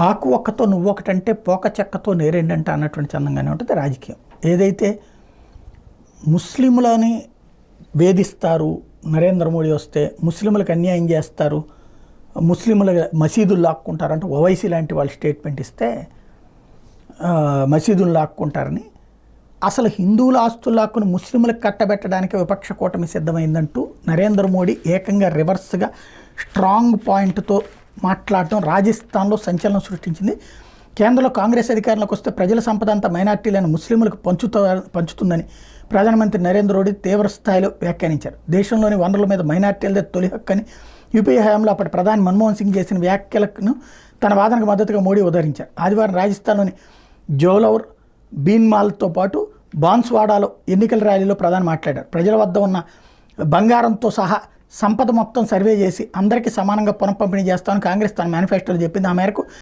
ఆకు ఒక్కతో నువ్వు ఒకటంటే పోక చెక్కతో నేరేండంట అన్నటువంటి చందంగానే ఉంటుంది రాజకీయం. ఏదైతే ముస్లింలని వేధిస్తారు, నరేంద్ర మోడీ వస్తే ముస్లింలకు అన్యాయం చేస్తారు, ముస్లింల మసీదులు లాక్కుంటారంటే ఓవైసీ లాంటి వాళ్ళు స్టేట్మెంట్ ఇస్తే మసీదులు లాక్కుంటారని, అసలు హిందువుల ఆస్తులు లాక్కుని ముస్లింలకు కట్టబెట్టడానికి విపక్ష కూటమి సిద్ధమైందంటూ నరేంద్ర మోడీ ఏకంగా రివర్స్గా స్ట్రాంగ్ పాయింట్తో మాట్లాడటం రాజస్థాన్లో సంచలనం సృష్టించింది. కేంద్రంలో కాంగ్రెస్ అధికారంలోకి వస్తే ప్రజల సంపద అంతా మైనార్టీలను ముస్లింలకు పంచుతుందని ప్రధానమంత్రి నరేంద్ర మోడీ తీవ్ర స్థాయిలో వ్యాఖ్యానించారు. దేశంలోని వనరుల మీద మైనార్టీలదే తొలి హక్కు అని యూపీఏ హయాంలో అప్పటి ప్రధాని మన్మోహన్ సింగ్ చేసిన వ్యాఖ్యలను తన వాదనకు మద్దతుగా మోడీ ఉదహరించారు. ఆదివారం రాజస్థాన్లోని జోలౌర్, బీన్మాల్తో పాటు బాన్స్వాడాలో ఎన్నికల ర్యాలీలో ప్రధాని మాట్లాడారు. ప్రజల వద్ద ఉన్న బంగారంతో సహా సంపద మొత్తం సర్వే చేసి అందరికీ సమానంగా పునఃపంపిణీ చేస్తామని కాంగ్రెస్ తన మేనిఫెస్టోలో చెప్పింది. ఆ మేరకు